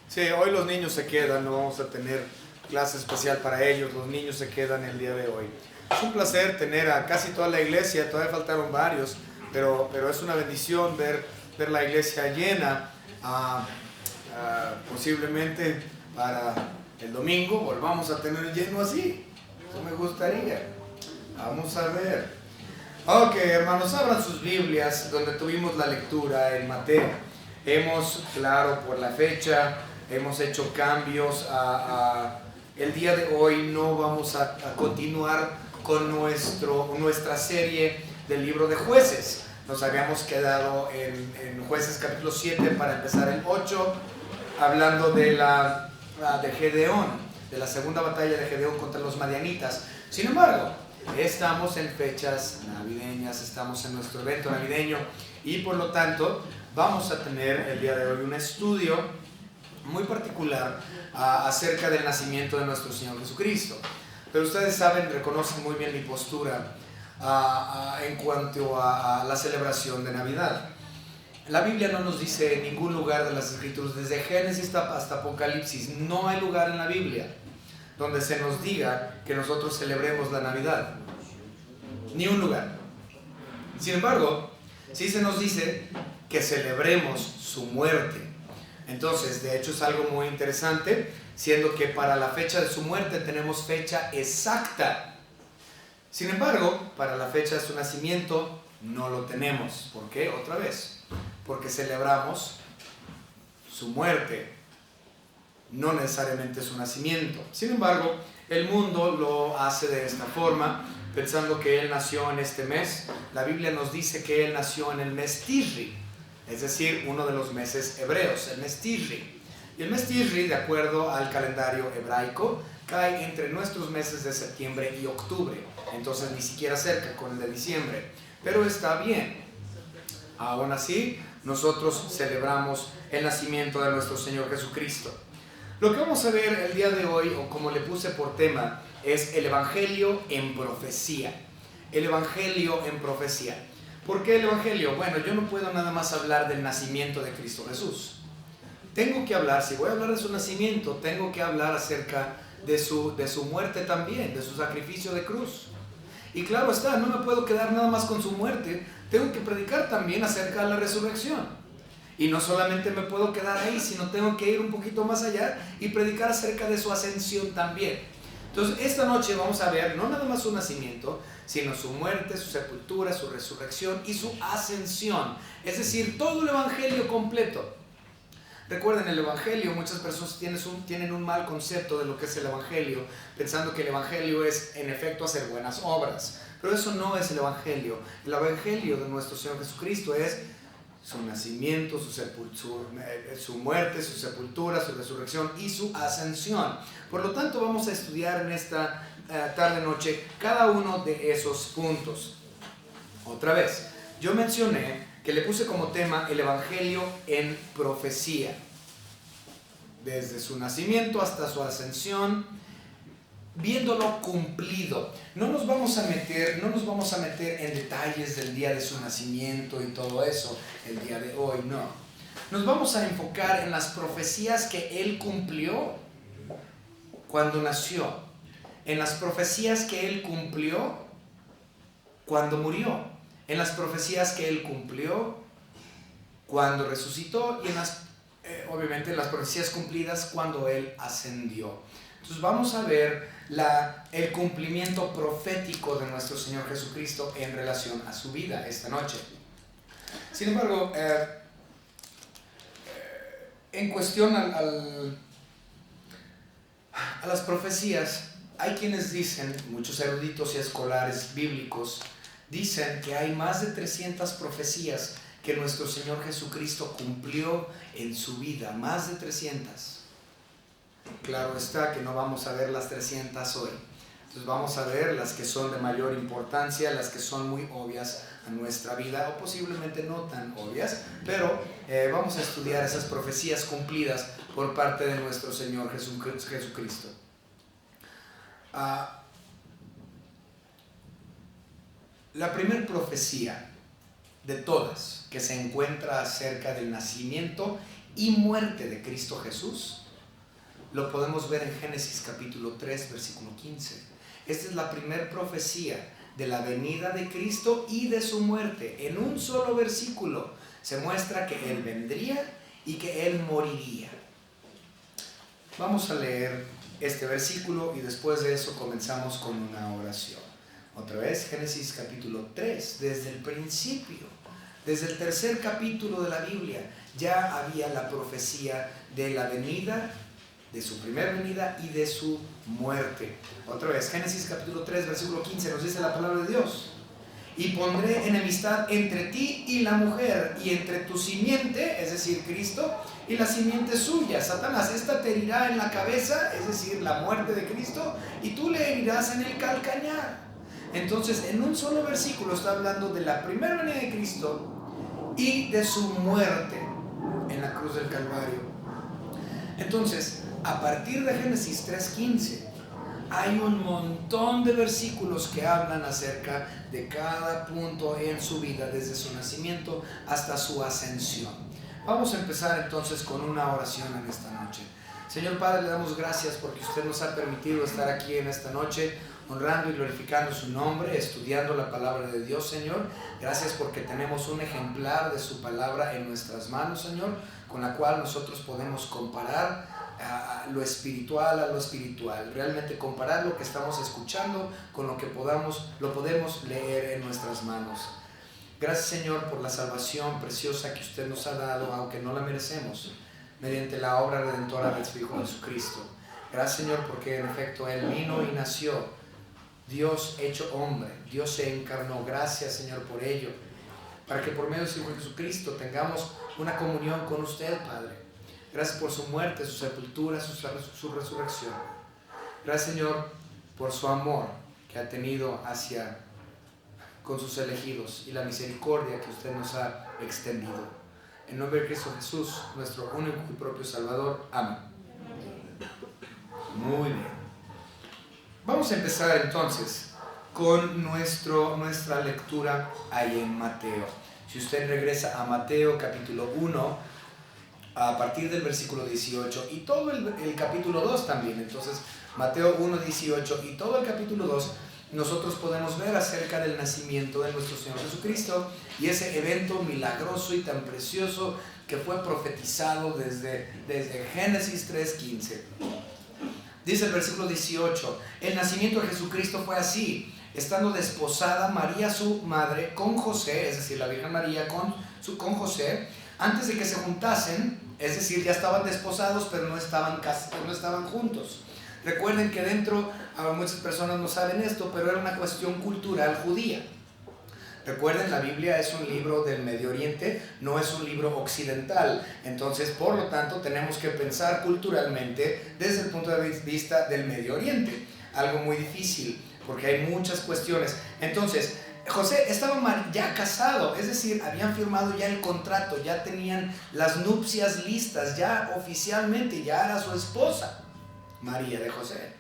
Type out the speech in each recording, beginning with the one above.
Sí, hoy los niños se quedan, no vamos a tener clase especial para ellos, los niños se quedan el día de hoy. Es un placer tener a casi toda la iglesia, todavía faltaron varios, pero es una bendición ver la iglesia llena. Posiblemente para el domingo volvamos a tener lleno así, eso me gustaría. Vamos a ver. Ok, hermanos, abran sus Biblias donde tuvimos la lectura en Mateo. Hemos, claro, por la fecha, hemos hecho cambios. El día de hoy no vamos a continuar con nuestra serie del libro de Jueces. Nos habíamos quedado en Jueces capítulo 7 para empezar el 8, hablando de Gedeón, de la segunda batalla de Gedeón contra los madianitas. Sin embargo, estamos en fechas navideñas, estamos en nuestro evento navideño y por lo tanto vamos a tener el día de hoy un estudio muy particular acerca del nacimiento de nuestro Señor Jesucristo. Pero ustedes saben, reconocen muy bien mi postura en cuanto a la celebración de Navidad. La Biblia no nos dice en ningún lugar de las Escrituras, desde Génesis hasta Apocalipsis, no hay lugar en la Biblia donde se nos diga que nosotros celebremos la Navidad. Ni un lugar. Sin embargo, sí se nos dice que celebremos su muerte. Entonces, de hecho es algo muy interesante, siendo que para la fecha de su muerte tenemos fecha exacta. Sin embargo, para la fecha de su nacimiento no lo tenemos. ¿Por qué? Otra vez. Porque celebramos su muerte, no necesariamente su nacimiento. Sin embargo, el mundo lo hace de esta forma, pensando que Él nació en este mes. La Biblia nos dice que Él nació en el mes Tishri, es decir, uno de los meses hebreos, el mes Tishri. Y el mes Tishri, de acuerdo al calendario hebraico, cae entre nuestros meses de septiembre y octubre. Entonces ni siquiera cerca con el de diciembre. Pero está bien. Aún así, nosotros celebramos el nacimiento de nuestro Señor Jesucristo. Lo que vamos a ver el día de hoy, o como le puse por tema, es el Evangelio en profecía. El Evangelio en profecía. ¿Por qué el Evangelio? Bueno, yo no puedo nada más hablar del nacimiento de Cristo Jesús. Tengo que hablar, si voy a hablar de su nacimiento, tengo que hablar acerca de su muerte también, de su sacrificio de cruz. Y claro está, no me puedo quedar nada más con su muerte, tengo que predicar también acerca de la resurrección. Y no solamente me puedo quedar ahí, sino tengo que ir un poquito más allá y predicar acerca de su ascensión también. Entonces, esta noche vamos a ver no nada más su nacimiento, sino su muerte, su sepultura, su resurrección y su ascensión. Es decir, todo el Evangelio completo. Recuerden, el Evangelio, muchas personas tienen un mal concepto de lo que es el Evangelio, pensando que el Evangelio es, en efecto, hacer buenas obras. Pero eso no es el Evangelio. El Evangelio de nuestro Señor Jesucristo es su nacimiento, su muerte, su sepultura, su resurrección y su ascensión. Por lo tanto, vamos a estudiar en esta tarde-noche cada uno de esos puntos. Otra vez, yo mencioné que le puse como tema el Evangelio en profecía. Desde su nacimiento hasta su ascensión, viéndolo cumplido. No nos vamos a meter en detalles del día de su nacimiento y todo eso el día de hoy, no. Nos vamos a enfocar en las profecías que Él cumplió cuando nació, en las profecías que Él cumplió cuando murió, en las profecías que Él cumplió cuando resucitó y obviamente en las profecías cumplidas cuando Él ascendió. Entonces vamos a ver el cumplimiento profético de nuestro Señor Jesucristo en relación a su vida esta noche. Sin embargo, en cuestión a las profecías, hay quienes dicen, muchos eruditos y escolares bíblicos, dicen que hay más de 300 profecías que nuestro Señor Jesucristo cumplió en su vida, más de 300. Claro está que no vamos a ver las 300 hoy. Entonces vamos a ver las que son de mayor importancia, las que son muy obvias a nuestra vida o posiblemente no tan obvias, pero vamos a estudiar esas profecías cumplidas por parte de nuestro Señor Jesucristo. La primera profecía de todas que se encuentra acerca del nacimiento y muerte de Cristo Jesús, lo podemos ver en Génesis capítulo 3, versículo 15. Esta es la primera profecía de la venida de Cristo y de su muerte. En un solo versículo se muestra que Él vendría y que Él moriría. Vamos a leer este versículo y después de eso comenzamos con una oración. Otra vez, Génesis capítulo 3, desde el principio, desde el tercer capítulo de la Biblia, ya había la profecía de la venida, de su primera venida y de su muerte. Otra vez, Génesis capítulo 3, versículo 15, nos dice la palabra de Dios: y pondré enemistad entre ti y la mujer, y entre tu simiente, es decir, Cristo, y la simiente suya, Satanás. Esta te herirá en la cabeza, es decir, la muerte de Cristo, y tú le herirás en el calcañar. Entonces, en un solo versículo está hablando de la primera venida de Cristo y de su muerte en la cruz del Calvario. Entonces, a partir de Génesis 3:15, hay un montón de versículos que hablan acerca de cada punto en su vida, desde su nacimiento hasta su ascensión. Vamos a empezar entonces con una oración en esta noche. Señor Padre, le damos gracias porque usted nos ha permitido estar aquí en esta noche, honrando y glorificando su nombre, estudiando la palabra de Dios, Señor. Gracias porque tenemos un ejemplar de su palabra en nuestras manos, Señor, con la cual nosotros podemos comparar a lo espiritual, realmente comparar lo que estamos escuchando con lo que lo podemos leer en nuestras manos. Gracias, Señor, por la salvación preciosa que usted nos ha dado, aunque no la merecemos, mediante la obra redentora de su Hijo Jesucristo. Gracias, Señor, porque en efecto Él vino y nació, Dios hecho hombre, Dios se encarnó. Gracias, Señor, por ello, para que por medio de su Hijo Jesucristo tengamos una comunión con usted, Padre. Gracias por su muerte, su sepultura, su resurrección. Gracias, Señor, por su amor que ha tenido con sus elegidos y la misericordia que usted nos ha extendido. En nombre de Cristo Jesús, nuestro único y propio Salvador. Amén. Muy bien. Vamos a empezar entonces con nuestra lectura ahí en Mateo. Si usted regresa a Mateo capítulo 1, a partir del versículo 18 y todo el capítulo 2 también. Entonces, Mateo 1, 18 y todo el capítulo 2, nosotros podemos ver acerca del nacimiento de nuestro Señor Jesucristo y ese evento milagroso y tan precioso que fue profetizado desde Génesis 3:15. Dice el versículo 18: el nacimiento de Jesucristo fue así: estando desposada María su madre con José, es decir, la Virgen María con José, antes de que se juntasen, es decir, ya estaban desposados, pero no estaban juntos. Recuerden que muchas personas no saben esto, pero era una cuestión cultural judía. Recuerden, la Biblia es un libro del Medio Oriente, no es un libro occidental. Entonces, por lo tanto, tenemos que pensar culturalmente desde el punto de vista del Medio Oriente. Algo muy difícil, porque hay muchas cuestiones. Entonces, José estaba ya casado, es decir, habían firmado ya el contrato, ya tenían las nupcias listas, ya oficialmente, ya era su esposa, María de José.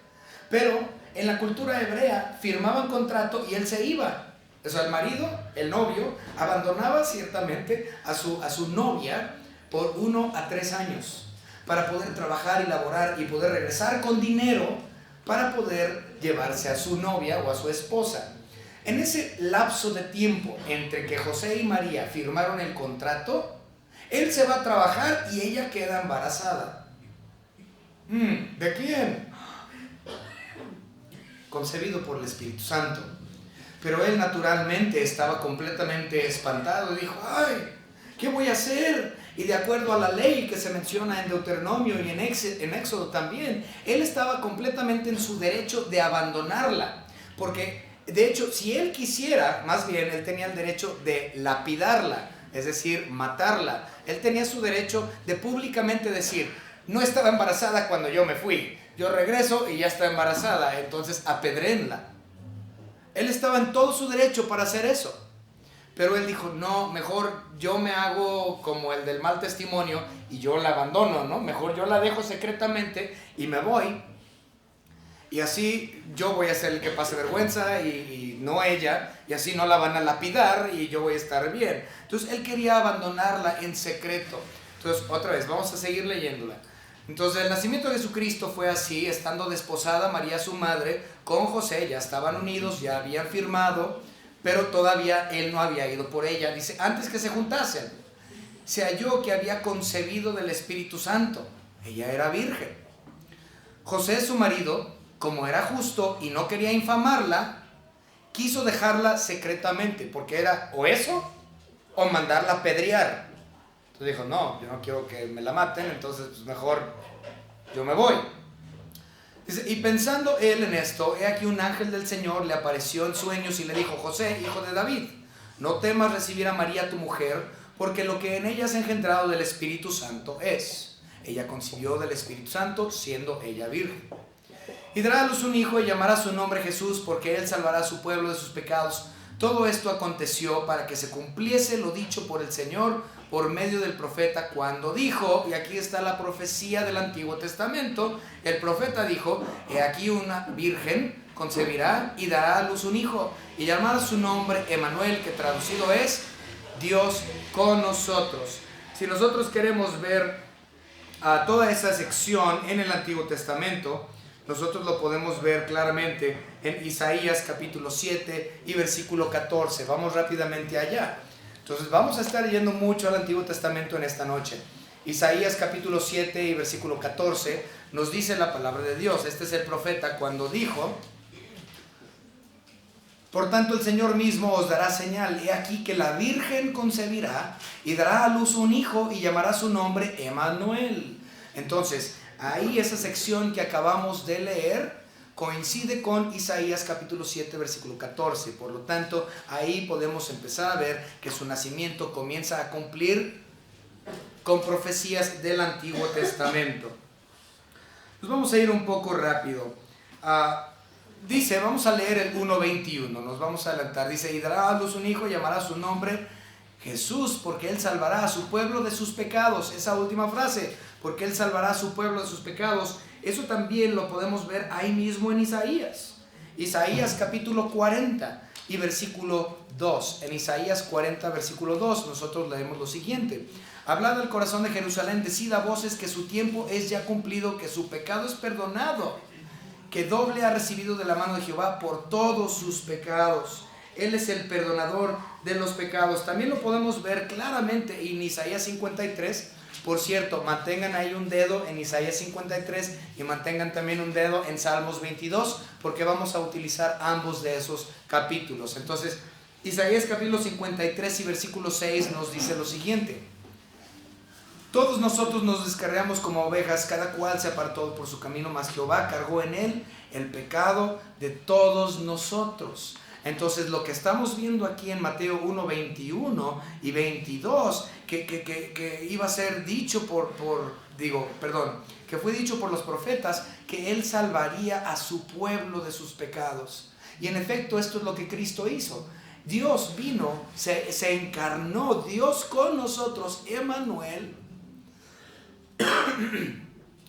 Pero en la cultura hebrea firmaban contrato y él se iba. O sea, el marido, el novio, abandonaba ciertamente a su novia por 1 a 3 años para poder trabajar y laborar y poder regresar con dinero para poder llevarse a su novia o a su esposa. En ese lapso de tiempo entre que José y María firmaron el contrato, él se va a trabajar y ella queda embarazada. ¿De quién? Concebido por el Espíritu Santo. Pero él naturalmente estaba completamente espantado y dijo: ¡ay! ¿Qué voy a hacer? Y de acuerdo a la ley que se menciona en Deuteronomio y en Éxodo también, él estaba completamente en su derecho de abandonarla. Porque, de hecho, si él quisiera, más bien, él tenía el derecho de lapidarla, es decir, matarla. Él tenía su derecho de públicamente decir: no estaba embarazada cuando yo me fui, yo regreso y ya está embarazada, entonces apedréenla. Él estaba en todo su derecho para hacer eso. Pero él dijo: no, mejor yo me hago como el del mal testimonio y yo la abandono, ¿no? Mejor yo la dejo secretamente y me voy. Y así yo voy a ser el que pase vergüenza y no ella, y así no la van a lapidar y yo voy a estar bien. Entonces él quería abandonarla en secreto. Entonces, otra vez, vamos a seguir leyéndola. Entonces, el nacimiento de Jesucristo fue así, estando desposada María su madre con José, ya estaban unidos, ya habían firmado, pero todavía él no había ido por ella. Dice, antes que se juntasen, se halló que había concebido del Espíritu Santo. Ella era virgen. José, su marido, como era justo y no quería infamarla, quiso dejarla secretamente, porque era o eso o mandarla a apedrear. Entonces dijo, no, yo no quiero que me la maten, entonces pues mejor yo me voy. Dice, y pensando él en esto, he aquí un ángel del Señor le apareció en sueños y le dijo, José, hijo de David, no temas recibir a María tu mujer, porque lo que en ella has engendrado del Espíritu Santo es. Ella concibió del Espíritu Santo, siendo ella virgen. Y dará a luz un hijo y llamará su nombre Jesús, porque él salvará a su pueblo de sus pecados. Todo esto aconteció para que se cumpliese lo dicho por el Señor por medio del profeta cuando dijo, y aquí está la profecía del Antiguo Testamento, el profeta dijo, he aquí una virgen concebirá y dará a luz un hijo, y llamará su nombre Emmanuel, que traducido es Dios con nosotros. Si nosotros queremos ver a toda esa sección en el Antiguo Testamento, nosotros lo podemos ver claramente en Isaías capítulo 7 y versículo 14. Vamos rápidamente allá. Entonces vamos a estar yendo mucho al Antiguo Testamento en esta noche. Isaías capítulo 7 y versículo 14 nos dice la palabra de Dios. Este es el profeta cuando dijo, por tanto el Señor mismo os dará señal. He aquí que la virgen concebirá y dará a luz un hijo y llamará su nombre Emmanuel. Entonces, ahí esa sección que acabamos de leer coincide con Isaías capítulo 7 versículo 14. Por lo tanto, ahí podemos empezar a ver que su nacimiento comienza a cumplir con profecías del Antiguo Testamento. Nos vamos a ir un poco rápido. Dice, vamos a leer el 1:21, nos vamos a adelantar. Dice, y dará a luz un hijo y llamará su nombre Jesús, porque él salvará a su pueblo de sus pecados. Esa última frase, porque él salvará a su pueblo de sus pecados, eso también lo podemos ver ahí mismo en Isaías. Isaías capítulo 40 y versículo 2. En Isaías 40 versículo 2 nosotros leemos lo siguiente. Hablad al corazón de Jerusalén, decid a voces que su tiempo es ya cumplido, que su pecado es perdonado, que doble ha recibido de la mano de Jehová por todos sus pecados. Él es el perdonador de los pecados. También lo podemos ver claramente en Isaías 53. Por cierto, mantengan ahí un dedo en Isaías 53 y mantengan también un dedo en Salmos 22, porque vamos a utilizar ambos de esos capítulos. Entonces, Isaías capítulo 53 y versículo 6 nos dice lo siguiente. Todos nosotros nos descarriamos como ovejas, cada cual se apartó por su camino, mas Jehová cargó en él el pecado de todos nosotros. Entonces lo que estamos viendo aquí en Mateo 1, 21 y 22, que iba a ser dicho que fue dicho por los profetas, que él salvaría a su pueblo de sus pecados. Y en efecto esto es lo que Cristo hizo. Dios vino, se encarnó, Dios con nosotros, Emmanuel,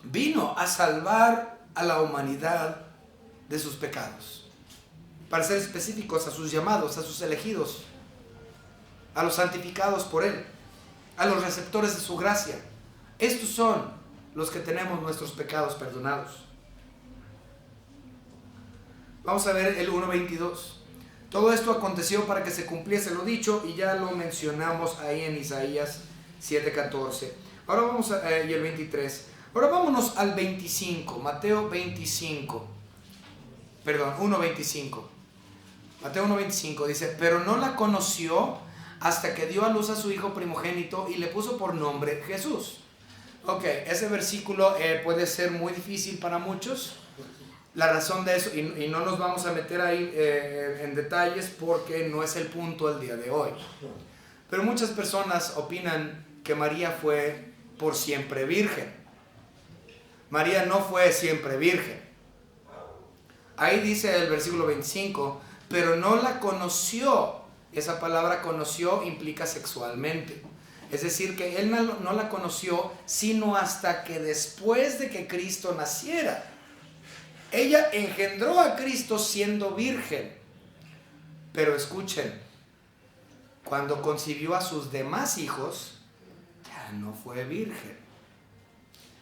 vino a salvar a la humanidad de sus pecados. Para ser específicos, a sus llamados, a sus elegidos, a los santificados por Él, a los receptores de su gracia. Estos son los que tenemos nuestros pecados perdonados. Vamos a ver el 1:22. Todo esto aconteció para que se cumpliese lo dicho, y ya lo mencionamos ahí en Isaías 7:14. Ahora vamos y el 23. Ahora vámonos al 25, Mateo 25. Perdón, 1:25. Mateo 1:25 dice, pero no la conoció hasta que dio a luz a su hijo primogénito y le puso por nombre Jesús. Ok, ese versículo puede ser muy difícil para muchos. La razón de eso, y no nos vamos a meter ahí en detalles porque no es el punto del día de hoy. Pero muchas personas opinan que María fue por siempre virgen. María no fue siempre virgen. Ahí dice el versículo 25, pero no la conoció. Esa palabra conoció implica sexualmente. Es decir, que él no la conoció sino hasta que después de que Cristo naciera. Ella engendró a Cristo siendo virgen. Pero escuchen, cuando concibió a sus demás hijos, ya no fue virgen.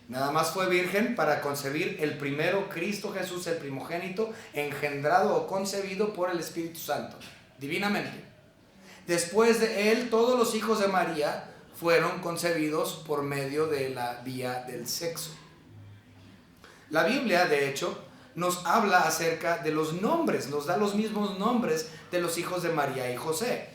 Nada más fue virgen para concebir el primero, Cristo Jesús, el primogénito, engendrado o concebido por el Espíritu Santo, divinamente. Después de él, todos los hijos de María fueron concebidos por medio de la vía del sexo. La Biblia, de hecho, nos habla acerca de los nombres, nos da los mismos nombres de los hijos de María y José.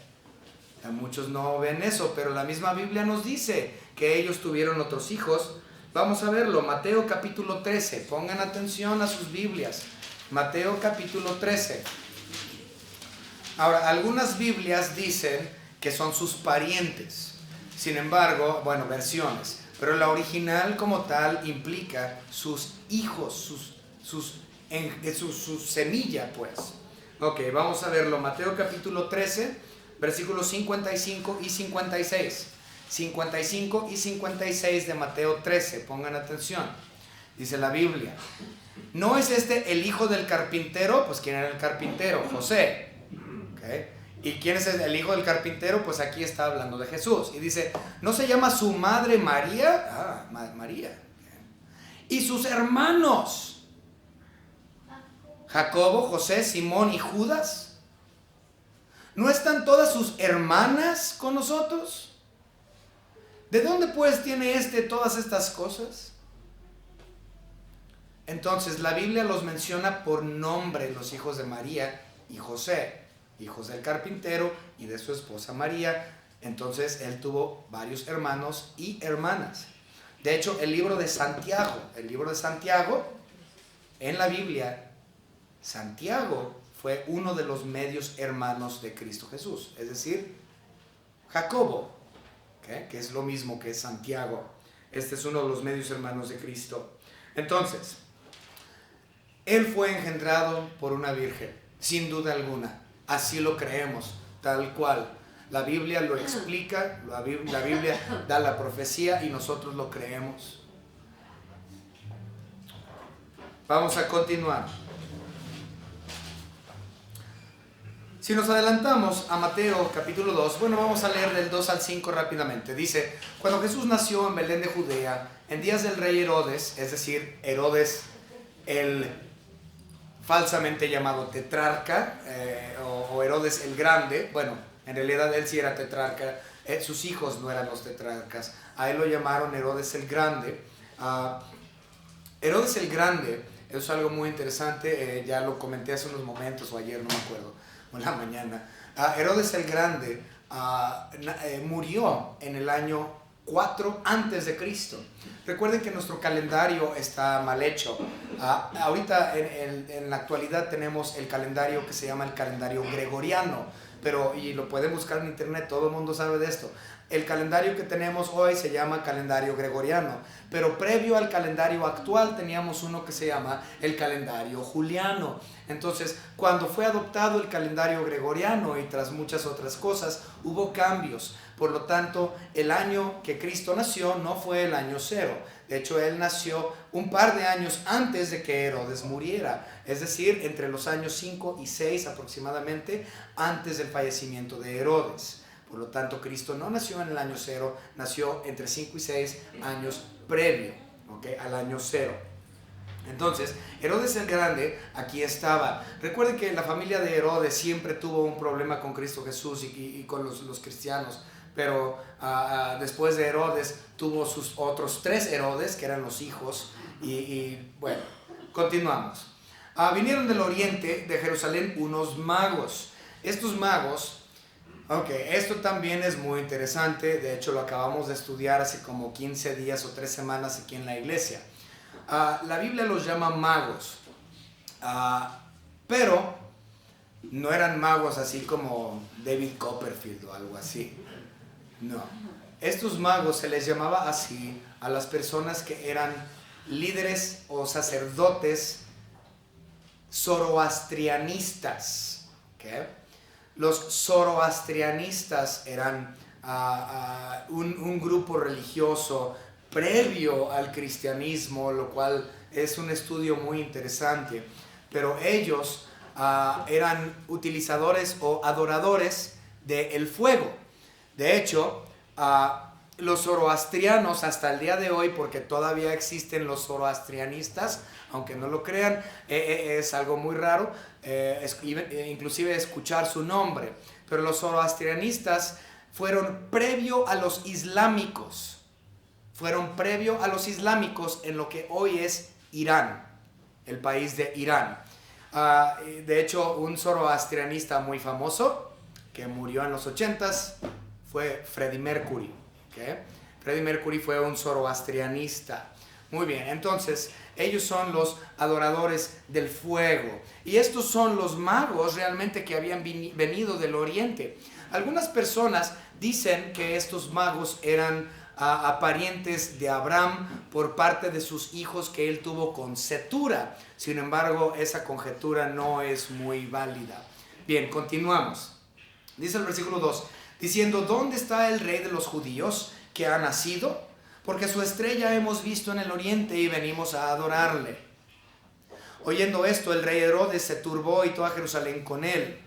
Muchos no ven eso, pero la misma Biblia nos dice que ellos tuvieron otros hijos. Vamos a verlo, Mateo capítulo 13, pongan atención a sus Biblias. Mateo capítulo 13. Ahora, algunas Biblias dicen que son sus parientes. Sin embargo, bueno, versiones. Pero la original como tal implica sus hijos, su semilla, pues. Ok, vamos a verlo. Mateo capítulo 13, versículos 55 y 56. 55 y 56 de Mateo 13, pongan atención. Dice la Biblia: ¿no es este el hijo del carpintero? Pues ¿quién era el carpintero? José. Okay. ¿Y quién es el hijo del carpintero? Pues aquí está hablando de Jesús. Y dice, ¿no se llama su madre María? María. Y sus hermanos, Jacobo, José, Simón y Judas. ¿No están todas sus hermanas con nosotros? ¿De dónde pues tiene todas estas cosas? Entonces la Biblia los menciona por nombre, los hijos de María y José, hijos del carpintero y de su esposa María. Entonces él tuvo varios hermanos y hermanas. De hecho, el libro de Santiago, en la Biblia, Santiago fue uno de los medios hermanos de Cristo Jesús, es decir, Jacobo, ¿okay?, que es lo mismo que Santiago. Este es uno de los medios hermanos de Cristo. Entonces, él fue engendrado por una virgen, sin duda alguna. Así lo creemos, tal cual. La Biblia lo explica, la Biblia da la profecía y nosotros lo creemos. Vamos a continuar. Si nos adelantamos a Mateo capítulo 2, bueno, vamos a leer del 2 al 5 rápidamente. Dice, cuando Jesús nació en Belén de Judea, en días del rey Herodes, es decir, Herodes el falsamente llamado tetrarca, o Herodes el Grande, bueno, en realidad él sí era tetrarca, sus hijos no eran los tetrarcas, a él lo llamaron Herodes el Grande. Herodes el Grande es algo muy interesante, ya lo comenté hace unos momentos o ayer, no me acuerdo, o en la mañana. Herodes el Grande murió en el año 4 antes de Cristo. Recuerden que nuestro calendario está mal hecho. Ahorita en la actualidad tenemos el calendario que se llama el calendario gregoriano, y lo pueden buscar en internet, todo el mundo sabe de esto. El calendario que tenemos hoy se llama calendario gregoriano, pero previo al calendario actual teníamos uno que se llama el calendario juliano. Entonces, cuando fue adoptado el calendario gregoriano y tras muchas otras cosas, hubo cambios. Por lo tanto, el año que Cristo nació no fue el año 0. De hecho, él nació un par de años antes de que Herodes muriera. Es decir, entre los años 5 y 6 aproximadamente, antes del fallecimiento de Herodes. Por lo tanto, Cristo no nació en el año 0, nació entre 5 y 6 años previo, ¿okay?, al año 0. Entonces, Herodes el Grande aquí estaba. Recuerden que la familia de Herodes siempre tuvo un problema con Cristo Jesús y con los cristianos. Pero después de Herodes tuvo sus otros 3 Herodes, que eran los hijos. Bueno, continuamos. Vinieron del oriente, de Jerusalén, unos magos. Estos magos... Ok, esto también es muy interesante. De hecho, lo acabamos de estudiar hace como 15 días o 3 semanas aquí en la iglesia. La Biblia los llama magos, pero no eran magos así como David Copperfield o algo así. No, estos magos se les llamaba así a las personas que eran líderes o sacerdotes zoroastrianistas. ¿Okay? Los zoroastrianistas eran un grupo religioso previo al cristianismo, lo cual es un estudio muy interesante, pero ellos eran utilizadores o adoradores del fuego. De hecho, los zoroastrianos hasta el día de hoy, porque todavía existen los zoroastrianistas, aunque no lo crean, es algo muy raro, inclusive escuchar su nombre, pero los zoroastrianistas fueron previo a los islámicos, en lo que hoy es Irán, el país de Irán. De hecho, un zoroastrianista muy famoso que murió en los 80s fue Freddie Mercury. ¿Okay? Freddie Mercury fue un zoroastrianista. Muy bien, entonces ellos son los adoradores del fuego. Y estos son los magos realmente que habían venido del oriente. Algunas personas dicen que estos magos eran parientes de Abraham por parte de sus hijos que él tuvo con Cetura. Sin embargo, esa conjetura no es muy válida. Bien, continuamos. Dice el versículo 2, diciendo: ¿dónde está el rey de los judíos que ha nacido? Porque su estrella hemos visto en el oriente y venimos a adorarle. Oyendo esto, el rey Herodes se turbó y toda Jerusalén con él.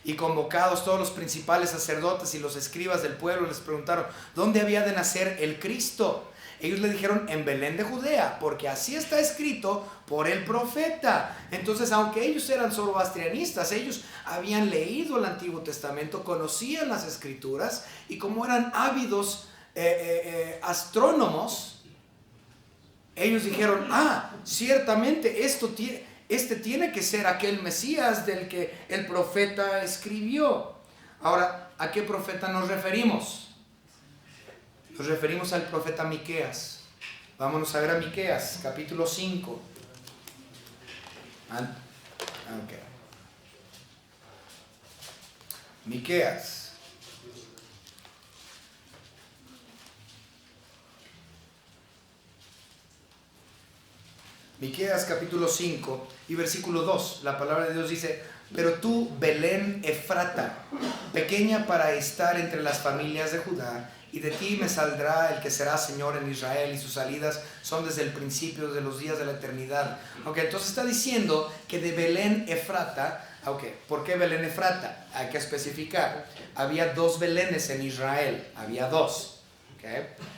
Y convocados todos los principales sacerdotes y los escribas del pueblo, les preguntaron dónde había de nacer el Cristo. Ellos le dijeron: en Belén de Judea, porque así está escrito por el profeta. Entonces, aunque ellos eran zoroastrianistas, ellos habían leído el Antiguo Testamento, conocían las Escrituras, y como eran ávidos astrónomos, ellos dijeron: ciertamente este tiene que ser aquel Mesías del que el profeta escribió. Ahora, ¿a qué profeta nos referimos? Nos referimos al profeta Miqueas. Vámonos a ver a Miqueas, capítulo 5. Miqueas. Miqueas capítulo 5 y versículo 2. La palabra de Dios dice: pero tú, Belén Efrata, pequeña para estar entre las familias de Judá, y de ti me saldrá el que será Señor en Israel, y sus salidas son desde el principio, desde los días de la eternidad. Entonces está diciendo que de Belén Efrata. ¿Por qué Belén Efrata? Hay que especificar. Había dos Belenes en Israel, había dos.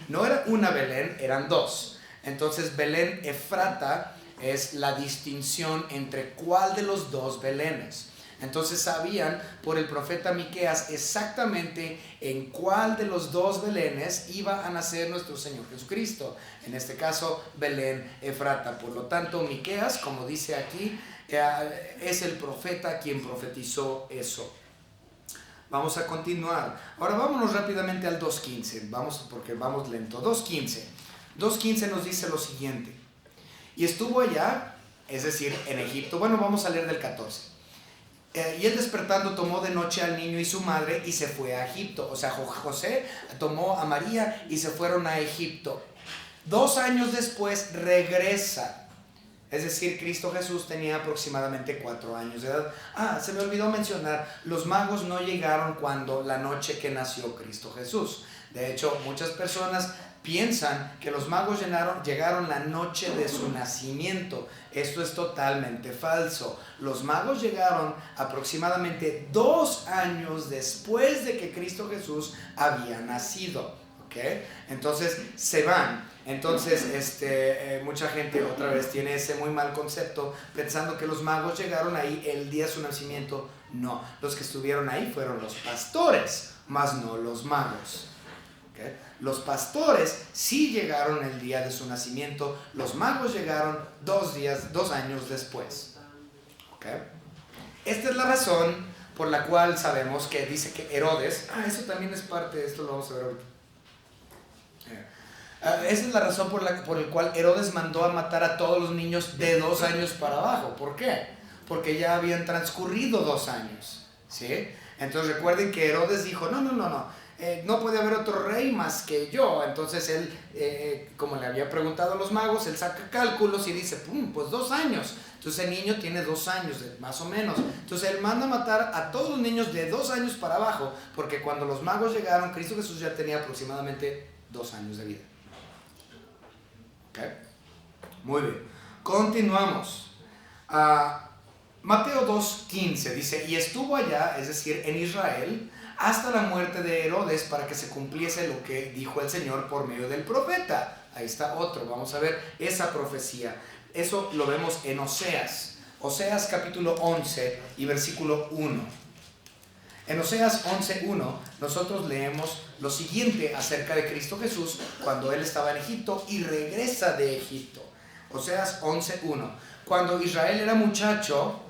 No era una Belén, eran dos. Entonces Belén Efrata es la distinción entre cuál de los dos Belenes. Entonces sabían por el profeta Miqueas exactamente en cuál de los dos Belenes iba a nacer nuestro Señor Jesucristo. En este caso, Belén Efrata. Por lo tanto, Miqueas, como dice aquí, es el profeta quien profetizó eso. Vamos a continuar. Ahora vámonos rápidamente al 2.15. Porque vamos lento. 2.15. 2.15 nos dice lo siguiente: y estuvo allá, es decir, en Egipto. Bueno, vamos a leer del 14. Y él despertando tomó de noche al niño y su madre y se fue a Egipto. O sea, José tomó a María y se fueron a Egipto. 2 años después regresa. Es decir, Cristo Jesús tenía aproximadamente 4 años de edad. Se me olvidó mencionar, los magos no llegaron cuando la noche que nació Cristo Jesús. De hecho, muchas personas piensan que los magos llegaron la noche de su nacimiento. Esto es totalmente falso. Los magos llegaron aproximadamente 2 años después de que Cristo Jesús había nacido. Entonces se van. Entonces mucha gente otra vez tiene ese muy mal concepto, pensando que los magos llegaron ahí el día de su nacimiento. No, los que estuvieron ahí fueron los pastores, más no los magos. Los pastores sí llegaron el día de su nacimiento. Los magos llegaron 2 años después. Esta es la razón por la cual sabemos que dice que Herodes, eso también es parte de esto, lo vamos a ver ahorita. Esa es la razón por la cual Herodes mandó a matar a todos los niños de 2 años para abajo. ¿Por qué? Porque ya habían transcurrido 2 años, ¿sí? Entonces recuerden que Herodes dijo: no puede haber otro rey más que yo. Entonces él, como le había preguntado a los magos, él saca cálculos y dice: pues 2 años. Entonces el niño tiene 2 años, más o menos. Entonces él manda a matar a todos los niños de 2 años para abajo, porque cuando los magos llegaron, Cristo Jesús ya tenía aproximadamente 2 años de vida. Muy bien, continuamos. Mateo 2.15 dice: y estuvo allá, es decir, en Israel, hasta la muerte de Herodes, para que se cumpliese lo que dijo el Señor por medio del profeta. Ahí está otro, vamos a ver esa profecía. Eso lo vemos en Oseas. Oseas capítulo 11 y versículo 1. En Oseas 11:1 nosotros leemos lo siguiente acerca de Cristo Jesús cuando Él estaba en Egipto y regresa de Egipto. Oseas 11:1. Cuando Israel era muchacho,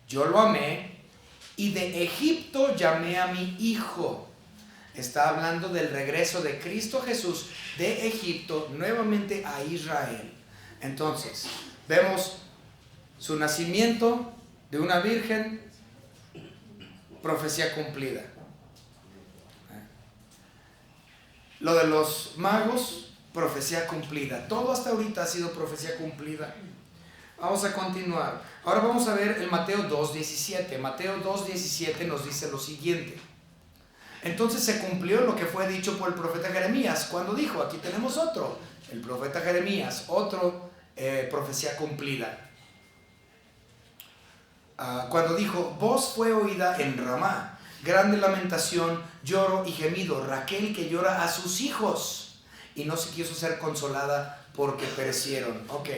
yo lo amé y de Egipto llamé a mi hijo. Está hablando del regreso de Cristo Jesús de Egipto nuevamente a Israel. Entonces, vemos su nacimiento de una virgen, profecía cumplida. Lo de los magos, profecía cumplida. Todo hasta ahorita ha sido profecía cumplida. Vamos a continuar. Ahora vamos a ver el Mateo 2:17. Mateo 2:17 nos dice lo siguiente. Entonces se cumplió lo que fue dicho por el profeta Jeremías, cuando dijo, aquí tenemos otro, el profeta Jeremías, otro profecía cumplida. Cuando dijo, voz fue oída en Ramá, grande lamentación, lloro y gemido, Raquel que llora a sus hijos y no se quiso ser consolada porque perecieron. Ok,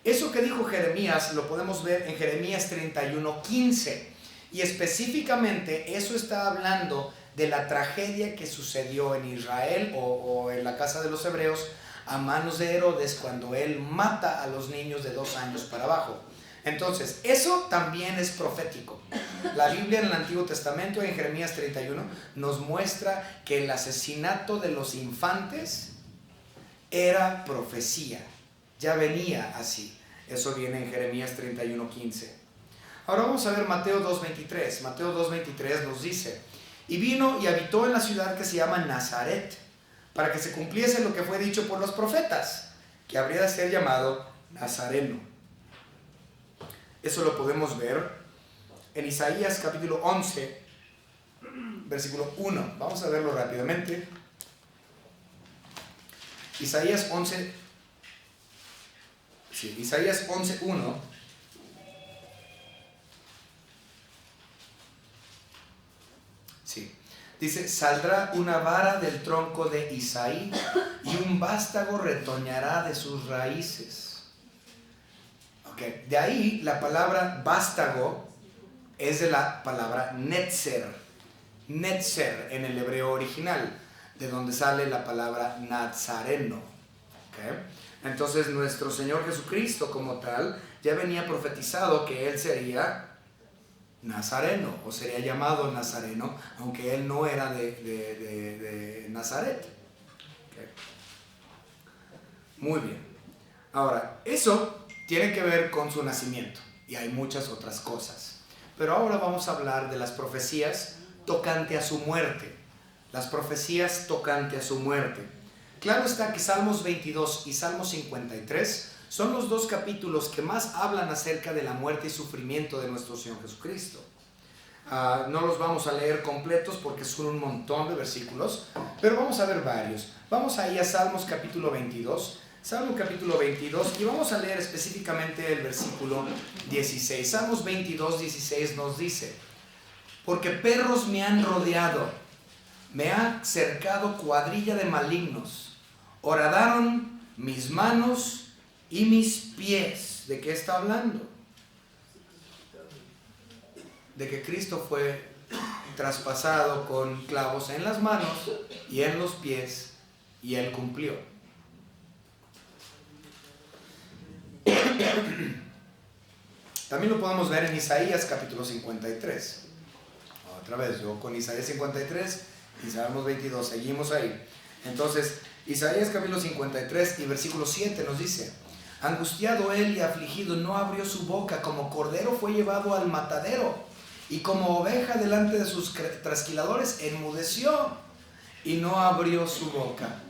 eso que dijo Jeremías lo podemos ver en Jeremías 31:15 y específicamente eso está hablando de la tragedia que sucedió en Israel o en la casa de los hebreos a manos de Herodes cuando él mata a los niños de 2 años para abajo. Entonces, eso también es profético. La Biblia en el Antiguo Testamento, en Jeremías 31, nos muestra que el asesinato de los infantes era profecía. Ya venía así. Eso viene en Jeremías 31:15. Ahora vamos a ver Mateo 2:23. Mateo 2:23 nos dice, y vino y habitó en la ciudad que se llama Nazaret, para que se cumpliese lo que fue dicho por los profetas, que habría de ser llamado Nazareno. Eso lo podemos ver en Isaías capítulo 11, versículo 1. Vamos a verlo rápidamente. Isaías 11:1. Sí. Dice, saldrá una vara del tronco de Isaí y un vástago retoñará de sus raíces. Okay. De ahí la palabra vástago es de la palabra netzer. Netzer en el hebreo original, de donde sale la palabra nazareno. Okay. Entonces nuestro Señor Jesucristo como tal ya venía profetizado que Él sería nazareno o sería llamado nazareno, aunque Él no era de Nazaret. Okay. Muy bien. Ahora, eso tiene que ver con su nacimiento y hay muchas otras cosas. Pero ahora vamos a hablar de las profecías tocante a su muerte. Las profecías tocante a su muerte. Claro está que Salmos 22 y Salmos 53 son los 2 capítulos que más hablan acerca de la muerte y sufrimiento de nuestro Señor Jesucristo. No los vamos a leer completos porque son un montón de versículos, pero vamos a ver varios. Vamos ahí a Salmos capítulo 22. Salmo capítulo 22 y vamos a leer específicamente el versículo 16. Salmos 22, 16 nos dice, porque perros me han rodeado, me ha cercado cuadrilla de malignos, horadaron mis manos y mis pies. ¿De qué está hablando? De que Cristo fue traspasado con clavos en las manos y en los pies y Él cumplió. También lo podemos ver en Isaías capítulo 53. Otra vez, yo con Isaías 53 y Salmos 22, seguimos ahí. Entonces, Isaías capítulo 53 y versículo 7 nos dice, angustiado él y afligido no abrió su boca, como cordero fue llevado al matadero, y como oveja delante de sus trasquiladores enmudeció y no abrió su boca.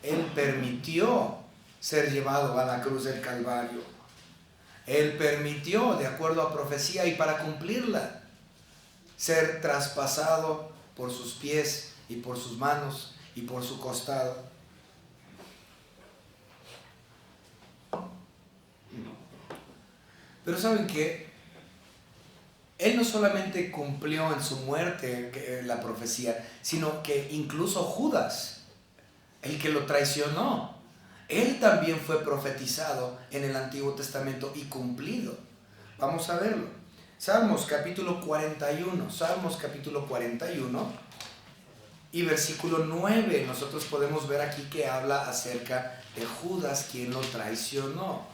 Él permitió ser llevado a la cruz del Calvario. Él permitió, de acuerdo a profecía y para cumplirla, ser traspasado por sus pies y por sus manos y por su costado. Pero ¿saben qué? Él no solamente cumplió en su muerte la profecía, sino que incluso Judas, el que lo traicionó, él también fue profetizado en el Antiguo Testamento y cumplido. Vamos a verlo. Salmos capítulo 41, Salmos capítulo 41 y versículo 9. Nosotros podemos ver aquí que habla acerca de Judas, quien lo traicionó.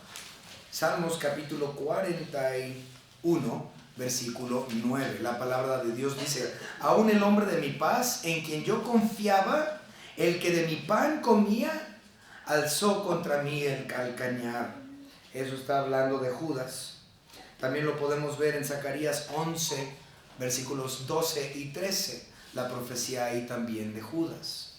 Salmos capítulo 41, versículo 9. La palabra de Dios dice: aún el hombre de mi paz, en quien yo confiaba, el que de mi pan comía, alzó contra mí el calcañar. Eso está hablando de Judas. También lo podemos ver en Zacarías 11, versículos 12 y 13. La profecía ahí también de Judas.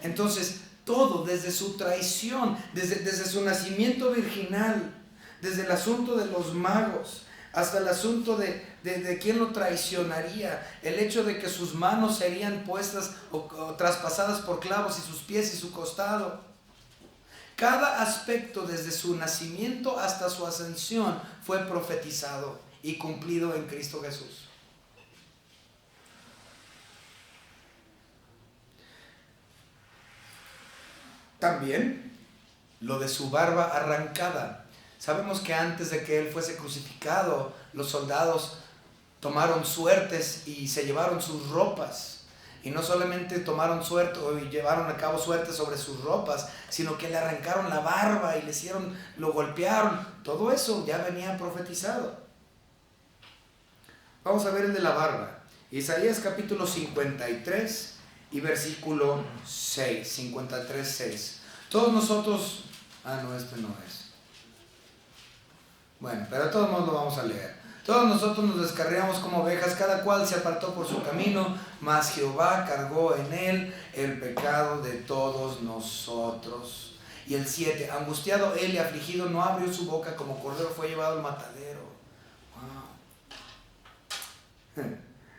Entonces, todo desde su traición, desde su nacimiento virginal, desde el asunto de los magos, hasta el asunto de quién lo traicionaría, el hecho de que sus manos serían puestas o traspasadas por clavos y sus pies y su costado. Cada aspecto desde su nacimiento hasta su ascensión fue profetizado y cumplido en Cristo Jesús. También lo de su barba arrancada. Sabemos que antes de que él fuese crucificado, los soldados tomaron suertes y se llevaron sus ropas. Y no solamente tomaron suerte y llevaron a cabo suerte sobre sus ropas, sino que le arrancaron la barba y lo golpearon. Todo eso ya venía profetizado. Vamos a ver el de la barba. Isaías capítulo 53 y versículo 6. 53, 6. Todos nosotros... no, este no es. Bueno, pero de todos modos lo vamos a leer. Todos nosotros nos descarriamos como ovejas, cada cual se apartó por su camino, mas Jehová cargó en él el pecado de todos nosotros. Y el 7, angustiado él y afligido, no abrió su boca, como cordero fue llevado al matadero. Wow.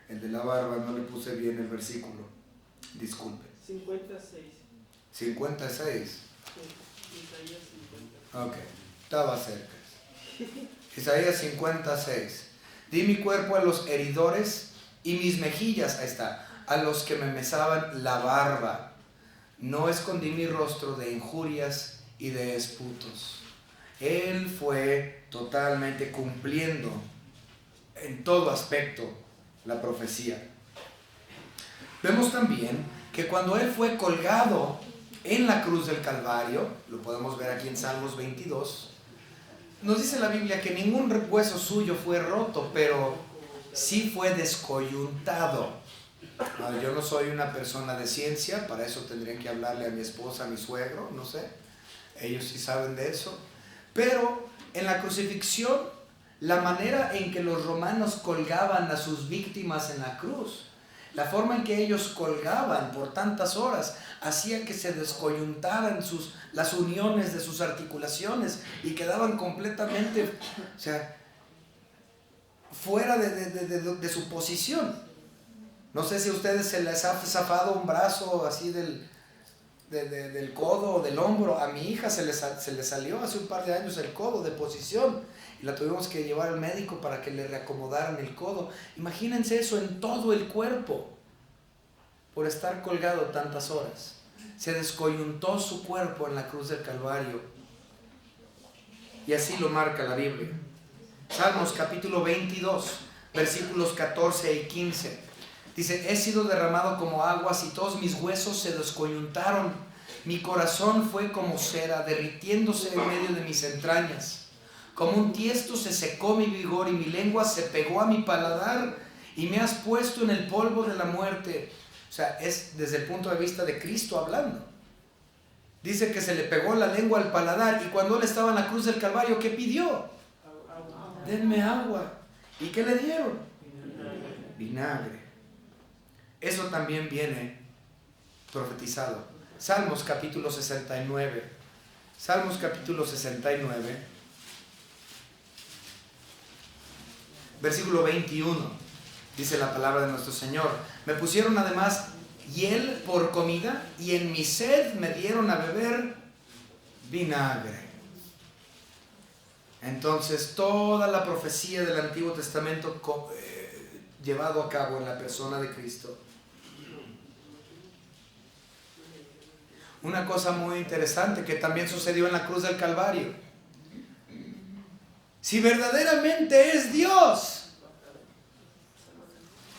El de la barba, no le puse bien el versículo. Disculpe. 56. 56. Sí, Isaías 50. Ok, estaba cerca. Isaías 56. Di mi cuerpo a los heridores y mis mejillas, ahí está, a los que me mesaban la barba. No escondí mi rostro de injurias y de esputos. Él fue totalmente cumpliendo en todo aspecto la profecía. Vemos también que cuando él fue colgado en la cruz del Calvario, lo podemos ver aquí en Salmos 22, nos dice la Biblia que ningún hueso suyo fue roto, pero sí fue descoyuntado. Yo no soy una persona de ciencia, para eso tendrían que hablarle a mi esposa, a mi suegro, no sé. Ellos sí saben de eso. Pero en la crucifixión, la manera en que los romanos colgaban a sus víctimas en la cruz, la forma en que ellos colgaban por tantas horas, hacía que se descoyuntaran las uniones de sus articulaciones y quedaban completamente, fuera de su posición. No sé si a ustedes se les ha zafado un brazo así del codo o del hombro. A mi hija se le salió hace un par de años el codo de posición y la tuvimos que llevar al médico para que le reacomodaran el codo. Imagínense eso en todo el cuerpo por estar colgado tantas horas. Se descoyuntó su cuerpo en la cruz del Calvario y así lo marca la Biblia. Salmos capítulo 22 versículos 14 y 15 dice: he sido derramado como aguas y todos mis huesos se descoyuntaron, mi corazón fue como cera derritiéndose en medio de mis entrañas, como un tiesto se secó mi vigor y mi lengua se pegó a mi paladar y me has puesto en el polvo de la muerte. O sea, es desde el punto de vista de Cristo hablando. Dice que se le pegó la lengua al paladar y cuando él estaba en la cruz del Calvario, ¿qué pidió? Denme agua. ¿Y qué le dieron? Vinagre. Eso también viene profetizado. Salmos capítulo 69. Salmos capítulo 69. Versículo 21. Dice la palabra de nuestro Señor: me pusieron además hiel por comida y en mi sed me dieron a beber vinagre. Entonces toda la profecía del Antiguo Testamento llevado a cabo en la persona de Cristo. Una cosa muy interesante que también sucedió en la cruz del Calvario. Si verdaderamente es Dios,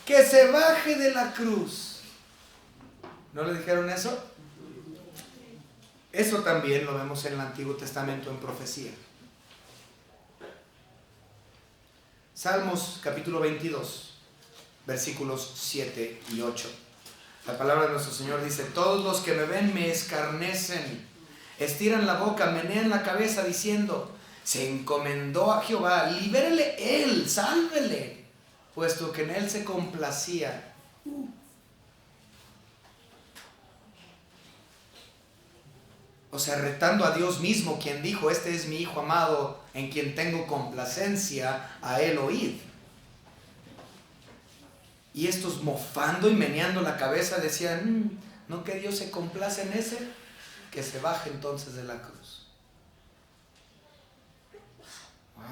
que se baje de la cruz. ¿No le dijeron eso? Eso también lo vemos en el Antiguo Testamento en profecía. Salmos capítulo 22, versículos 7 y 8. La palabra de nuestro Señor dice: todos los que me ven me escarnecen, estiran la boca, menean la cabeza diciendo: se encomendó a Jehová, libérele él, sálvele, puesto que en él se complacía. O sea, retando a Dios mismo, quien dijo: este es mi Hijo amado, en quien tengo complacencia, a él oíd. Y estos, mofando y meneando la cabeza, decían: ¿no que Dios se complace en ese? Que se baje entonces de la cruz. Wow.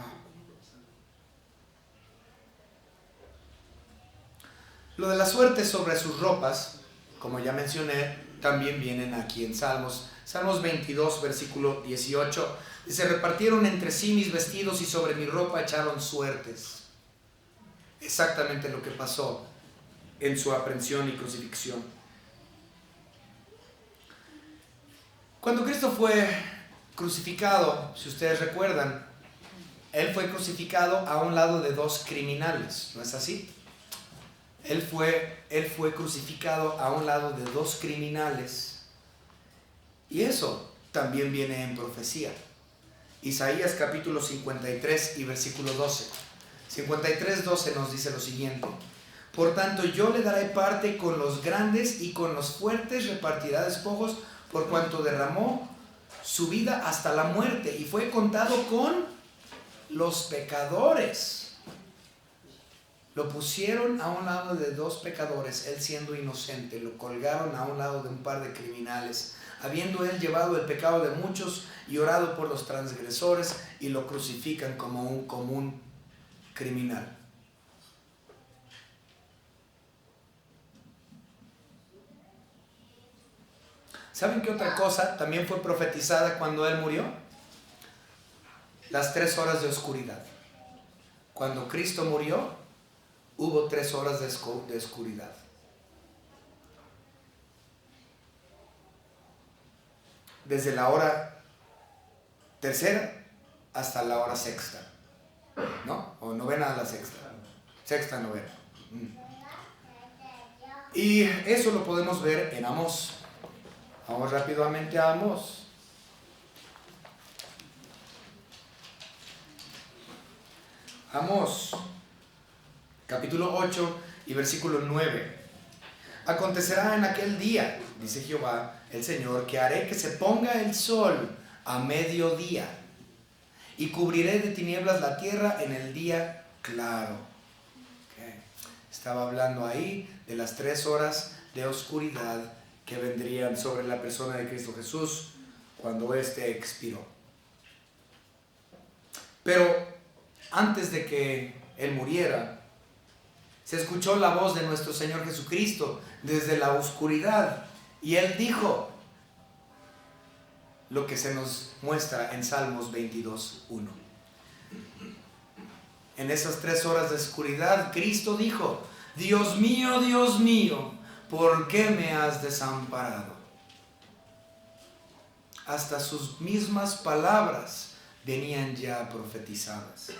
Lo de la suerte sobre sus ropas, como ya mencioné, también vienen aquí en Salmos. Salmos 22, versículo 18. Dice: repartieron entre sí mis vestidos y sobre mi ropa echaron suertes. Exactamente lo que pasó en su aprehensión y crucifixión. Cuando Cristo fue crucificado, si ustedes recuerdan, Él fue crucificado a un lado de dos criminales, ¿no es así? Él fue crucificado a un lado de dos criminales. Y eso también viene en profecía. Isaías capítulo 53 y versículo 12. 53:12 nos dice lo siguiente: por tanto yo le daré parte con los grandes y con los fuertes repartirá despojos, por cuanto derramó su vida hasta la muerte y fue contado con los pecadores. Lo pusieron a un lado de dos pecadores, él siendo inocente, lo colgaron a un lado de un par de criminales, habiendo él llevado el pecado de muchos y orado por los transgresores, y lo crucifican como un común criminal. ¿Saben qué otra cosa también fue profetizada cuando él murió? Las 3 horas de oscuridad. Cuando Cristo murió, hubo 3 horas de oscuridad. Desde la hora tercera hasta la hora sexta, ¿no? O novena a la sexta. Sexta, novena. Y eso lo podemos ver en Amós. Vamos rápidamente a Amós. Amós, capítulo 8 y versículo 9. Acontecerá en aquel día, dice Jehová el Señor, que haré que se ponga el sol a mediodía y cubriré de tinieblas la tierra en el día claro. Okay. Estaba hablando ahí de las 3 horas de oscuridad que vendrían sobre la persona de Cristo Jesús cuando éste expiró. Pero antes de que él muriera, se escuchó la voz de nuestro Señor Jesucristo desde la oscuridad, y él dijo lo que se nos muestra en Salmos 22:1. En esas 3 horas de oscuridad, Cristo dijo: Dios mío, ¿por qué me has desamparado? Hasta sus mismas palabras venían ya profetizadas.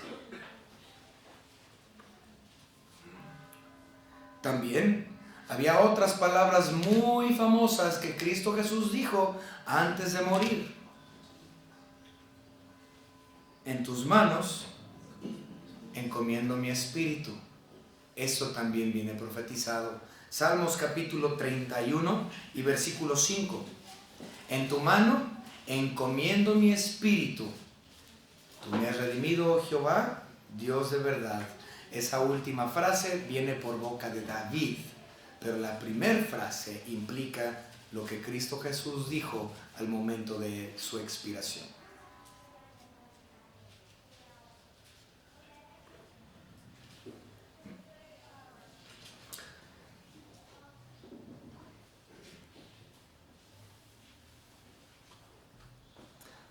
También había otras palabras muy famosas que Cristo Jesús dijo antes de morir. En tus manos encomiendo mi espíritu. Eso también viene profetizado. Salmos capítulo 31 y versículo 5. En tu mano encomiendo mi espíritu. Tú me has redimido, oh Jehová, Dios de verdad. Esa última frase viene por boca de David, pero la primera frase implica lo que Cristo Jesús dijo al momento de su expiración.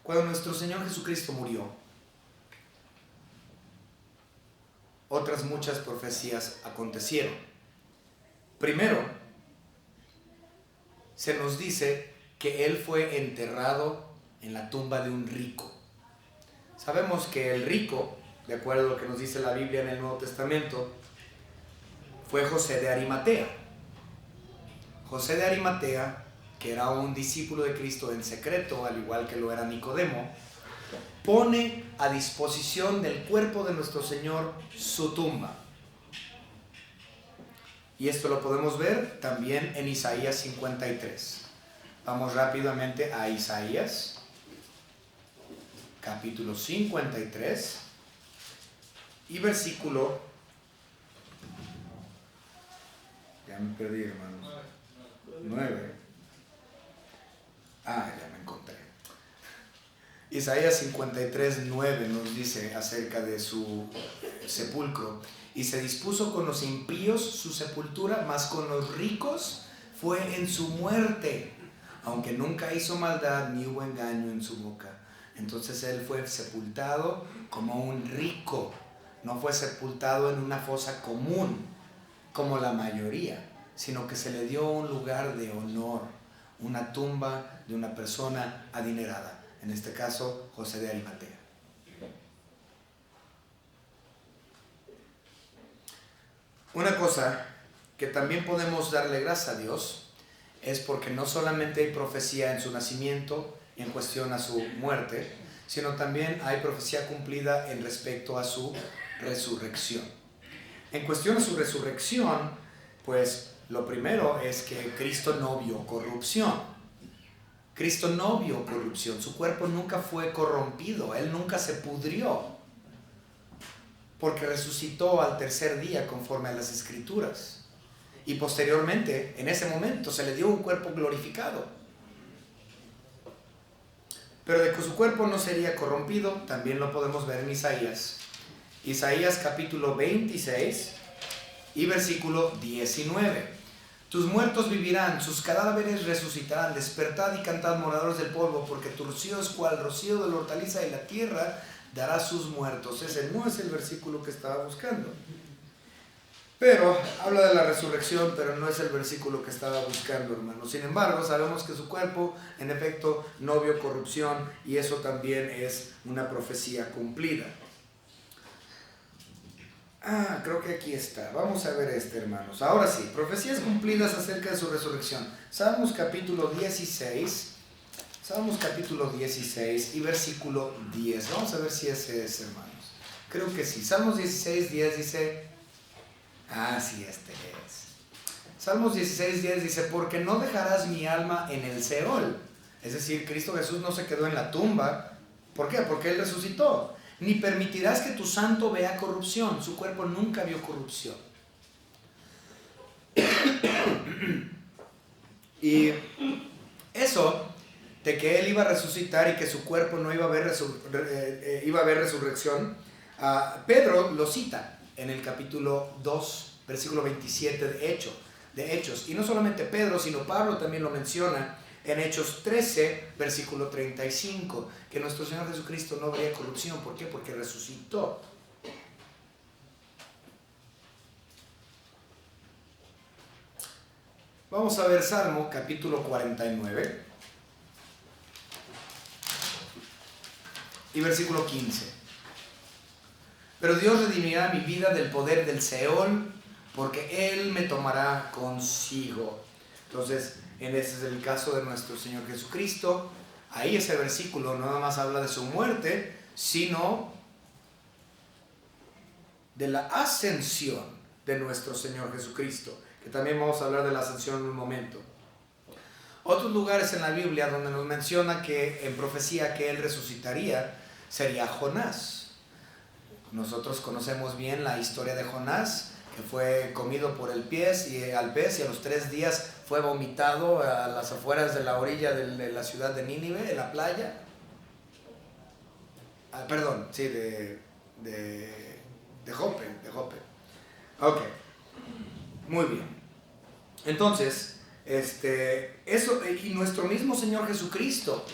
Cuando nuestro Señor Jesucristo murió, otras muchas profecías acontecieron. Primero, se nos dice que Él fue enterrado en la tumba de un rico. Sabemos que el rico, de acuerdo a lo que nos dice la Biblia en el Nuevo Testamento, fue José de Arimatea. José de Arimatea, que era un discípulo de Cristo en secreto, al igual que lo era Nicodemo, pone a disposición del cuerpo de nuestro Señor su tumba. Y esto lo podemos ver también en Isaías 53. Vamos rápidamente a Isaías, capítulo 53, y versículo... Ya me perdí, hermanos. 9. Ah, ya me encontré. Isaías 53, 9 nos dice acerca de su sepulcro. Y se dispuso con los impíos su sepultura, mas con los ricos fue en su muerte, aunque nunca hizo maldad ni hubo engaño en su boca. Entonces él fue sepultado como un rico, no fue sepultado en una fosa común como la mayoría, sino que se le dio un lugar de honor, una tumba de una persona adinerada, en este caso José de Arimatea. Una cosa que también podemos darle gracias a Dios es porque no solamente hay profecía en su nacimiento en cuestión a su muerte, sino también hay profecía cumplida en respecto a su resurrección. En cuestión a su resurrección, pues lo primero es que Cristo no vio corrupción. Cristo no vio corrupción, su cuerpo nunca fue corrompido, Él nunca se pudrió, porque resucitó al tercer día conforme a las Escrituras. Y posteriormente, en ese momento, se le dio un cuerpo glorificado. Pero de que su cuerpo no sería corrompido, también lo podemos ver en Isaías. Isaías capítulo 26 y versículo 19. Tus muertos vivirán, sus cadáveres resucitarán. Despertad y cantad, moradores del polvo, porque tu rocío es cual rocío de la hortaliza, y la tierra dará sus muertos. Ese no es el versículo que estaba buscando. Pero habla de la resurrección, pero no es el versículo que estaba buscando, hermano. Sin embargo, sabemos que su cuerpo, en efecto, no vio corrupción, y eso también es una profecía cumplida. Creo que aquí está. Vamos a ver hermanos. Ahora sí, profecías cumplidas acerca de su resurrección. Salmos capítulo 16. Salmos capítulo 16 y versículo 10. Vamos a ver si ese es, hermanos. Creo que sí. Salmos 16, 10 dice... sí, este es. Salmos 16, 10 dice: porque no dejarás mi alma en el Seol. Es decir, Cristo Jesús no se quedó en la tumba. ¿Por qué? Porque Él resucitó. Ni permitirás que tu santo vea corrupción. Su cuerpo nunca vio corrupción. Y eso de que Él iba a resucitar y que su cuerpo no iba a haber, resurrección, Pedro lo cita en el capítulo 2, versículo 27 de Hechos. Y no solamente Pedro, sino Pablo también lo menciona en Hechos 13, versículo 35, que nuestro Señor Jesucristo no vería corrupción. ¿Por qué? Porque resucitó. Vamos a ver Salmo capítulo 49 y versículo 15. Pero Dios redimirá mi vida del poder del Seol, porque Él me tomará consigo. Entonces, ese es el caso de nuestro Señor Jesucristo. Ahí ese versículo no nada más habla de su muerte, sino de la ascensión de nuestro Señor Jesucristo, que también vamos a hablar de la ascensión en un momento. Otros lugares en la Biblia donde nos menciona que en profecía que Él resucitaría sería Jonás. Nosotros conocemos bien la historia de Jonás, que fue comido por el pez y a los 3 días fue vomitado a las afueras de la orilla de la ciudad de Nínive, en la playa. De Jope. Ok, muy bien. Entonces, eso, y nuestro mismo Señor Jesucristo,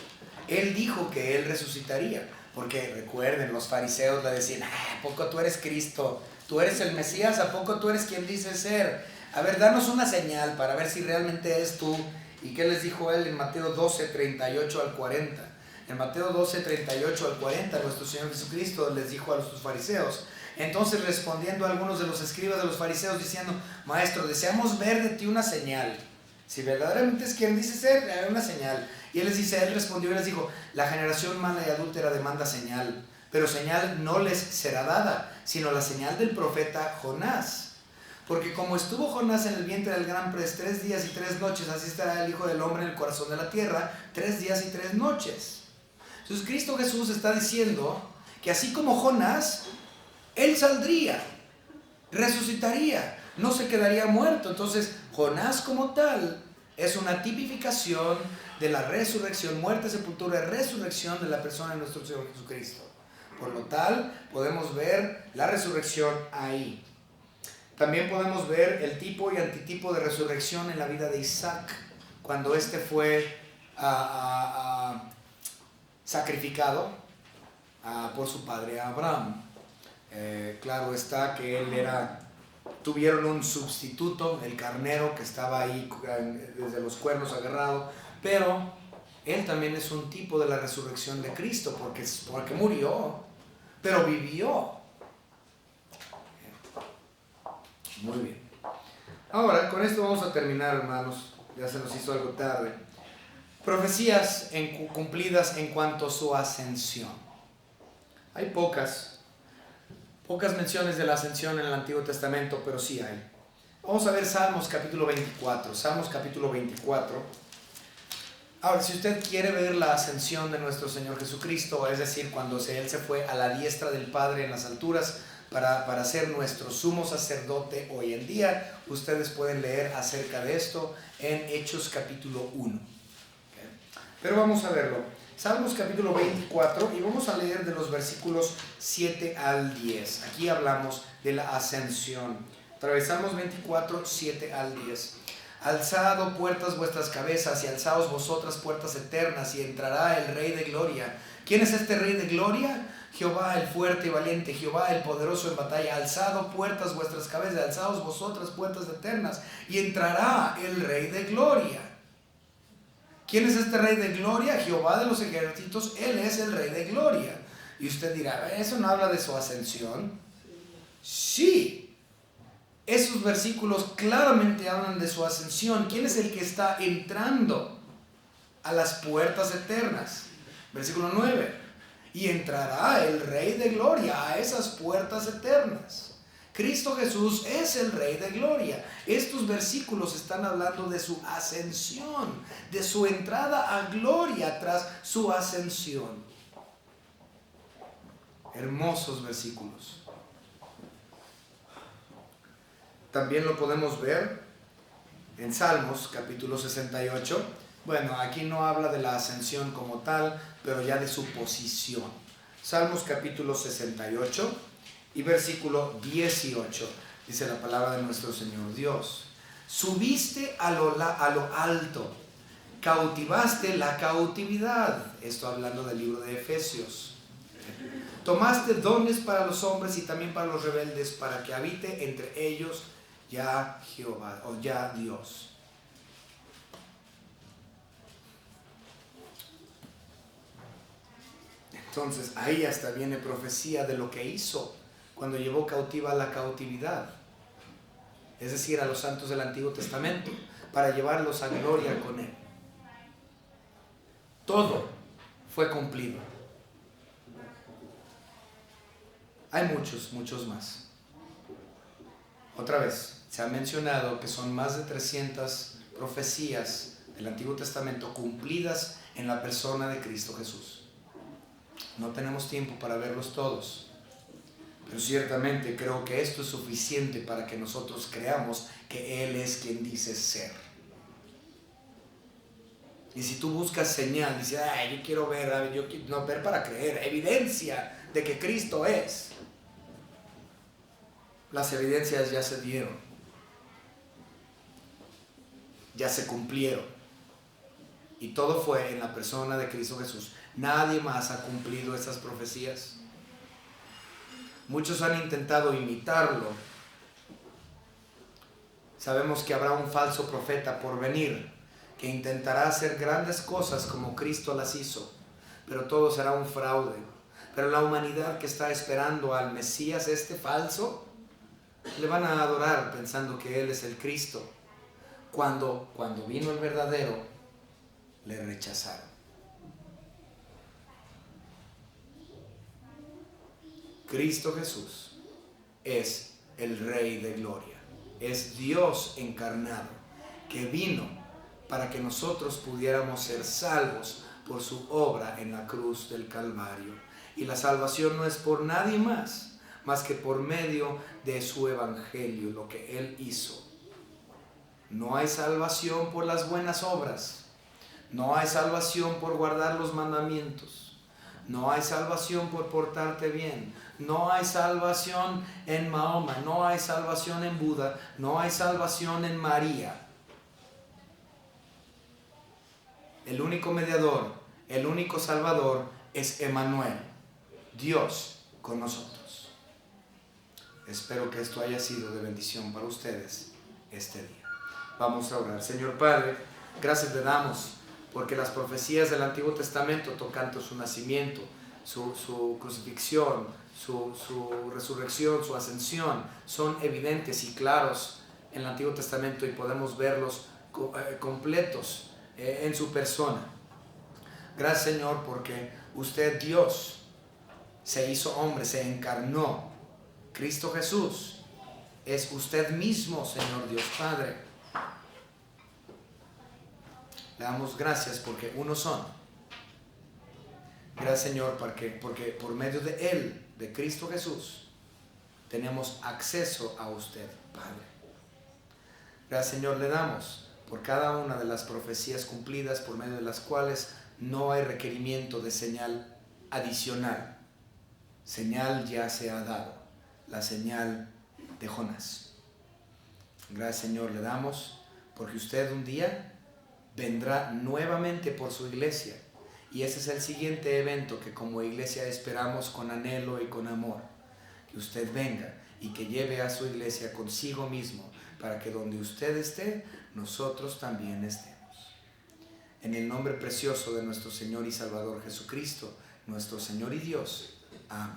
Él dijo que Él resucitaría. Porque recuerden, los fariseos le decían, ¿a poco tú eres Cristo? ¿Tú eres el Mesías? ¿A poco tú eres quien dices ser? A ver, danos una señal para ver si realmente eres tú. ¿Y qué les dijo Él en Mateo 12, 38 al 40? En Mateo 12, 38 al 40, nuestro Señor Jesucristo les dijo a los fariseos: entonces respondiendo a algunos de los escribas de los fariseos diciendo, Maestro, deseamos ver de ti una señal. Si verdaderamente es quien dice ser, hay una señal. Y él les dice, él respondió y les dijo, la generación mala y adúltera demanda señal, pero señal no les será dada, sino la señal del profeta Jonás. Porque como estuvo Jonás en el vientre del gran pez 3 días y 3 noches, así estará el Hijo del Hombre en el corazón de la tierra 3 días y 3 noches. Entonces Cristo Jesús está diciendo que así como Jonás, él saldría, resucitaría, no se quedaría muerto. Entonces Jonás como tal es una tipificación de la resurrección, muerte, sepultura y resurrección de la persona de nuestro Señor Jesucristo. Por lo tal, podemos ver la resurrección ahí. También podemos ver el tipo y antitipo de resurrección en la vida de Isaac, cuando éste fue sacrificado por su padre Abraham. Claro está que tuvieron un sustituto, el carnero que estaba ahí desde los cuernos agarrado, pero él también es un tipo de la resurrección de Cristo, porque murió, pero vivió. Muy bien. Ahora, con esto vamos a terminar, hermanos. Ya se nos hizo algo tarde. Profecías cumplidas en cuanto a su ascensión. Hay pocas menciones de la ascensión en el Antiguo Testamento, pero sí hay. Vamos a ver Salmos capítulo 24. Salmos capítulo 24. Ahora, si usted quiere ver la ascensión de nuestro Señor Jesucristo, es decir, cuando Él se fue a la diestra del Padre en las alturas para ser nuestro sumo sacerdote hoy en día, ustedes pueden leer acerca de esto en Hechos capítulo 1. ¿Okay? Pero vamos a verlo. Salmos capítulo 24 y vamos a leer de los versículos 7 al 10. Aquí hablamos de la ascensión. Otra vez, Salmos 24, 7 al 10. Alzad puertas vuestras cabezas y alzaos vosotras puertas eternas y entrará el Rey de Gloria. ¿Quién es este Rey de Gloria? Jehová el fuerte y valiente, Jehová el poderoso en batalla. Alzad puertas vuestras cabezas, alzaos vosotras puertas eternas y entrará el Rey de Gloria. ¿Quién es este Rey de Gloria? Jehová de los ejércitos, Él es el Rey de Gloria. Y usted dirá, ¿eso no habla de su ascensión? Sí. Esos versículos claramente hablan de su ascensión. ¿Quién es el que está entrando a las puertas eternas? Versículo 9. Y entrará el Rey de Gloria a esas puertas eternas. Cristo Jesús es el Rey de Gloria. Estos versículos están hablando de su ascensión, de su entrada a gloria tras su ascensión. Hermosos versículos. También lo podemos ver en Salmos capítulo 68. Bueno, aquí no habla de la ascensión como tal, pero ya de su posición. Salmos capítulo 68 y versículo 18. Dice la palabra de nuestro Señor Dios. Subiste a lo alto, cautivaste la cautividad. Esto hablando del libro de Efesios. Tomaste dones para los hombres y también para los rebeldes, para que habite entre ellos ya Jehová, o ya Dios. Entonces ahí hasta viene profecía de lo que hizo cuando llevó cautiva la cautividad, es decir, a los santos del Antiguo Testamento, para llevarlos a gloria con Él. Todo fue cumplido. Hay muchos más. Otra vez, se ha mencionado que son más de 300 profecías del Antiguo Testamento cumplidas en la persona de Cristo Jesús. No tenemos tiempo para verlos todos, pero ciertamente creo que esto es suficiente para que nosotros creamos que Él es quien dice ser. Y si tú buscas señal, dices, yo quiero ver, no ver para creer, evidencia de que Cristo es. Las evidencias ya se dieron, ya se cumplieron. Y todo fue en la persona de Cristo Jesús. Nadie más ha cumplido esas profecías. Muchos han intentado imitarlo. Sabemos que habrá un falso profeta por venir, que intentará hacer grandes cosas como Cristo las hizo, pero todo será un fraude. Pero la humanidad que está esperando al Mesías, este falso, le van a adorar pensando que Él es el Cristo. Cuando vino el verdadero, le rechazaron. Cristo Jesús es el Rey de Gloria. Es Dios encarnado, que vino para que nosotros pudiéramos ser salvos por su obra en la cruz del Calvario. Y la salvación no es por nadie más que por medio de su evangelio, lo que Él hizo. No hay salvación por las buenas obras. No hay salvación por guardar los mandamientos. No hay salvación por portarte bien. No hay salvación en Mahoma. No hay salvación en Buda. No hay salvación en María. El único mediador, el único salvador es Emmanuel, Dios con nosotros. Espero que esto haya sido de bendición para ustedes este día. Vamos a orar. Señor Padre, gracias te damos porque las profecías del Antiguo Testamento tocante su nacimiento, su crucifixión, su resurrección, su ascensión, son evidentes y claros en el Antiguo Testamento y podemos verlos completos en su persona. Gracias, Señor, porque usted, Dios, se hizo hombre, se encarnó. Cristo Jesús es usted mismo, Señor Dios Padre. Le damos gracias porque uno son. Gracias, Señor, porque por medio de Él, de Cristo Jesús, tenemos acceso a usted, Padre. Gracias, Señor, le damos por cada una de las profecías cumplidas, por medio de las cuales no hay requerimiento de señal adicional. Señal ya se ha dado, la señal de Jonás. Gracias, Señor, le damos porque usted un día vendrá nuevamente por su iglesia. Y ese es el siguiente evento que como iglesia esperamos con anhelo y con amor. Que usted venga y que lleve a su iglesia consigo mismo para que donde usted esté, nosotros también estemos. En el nombre precioso de nuestro Señor y Salvador Jesucristo, nuestro Señor y Dios. Amén.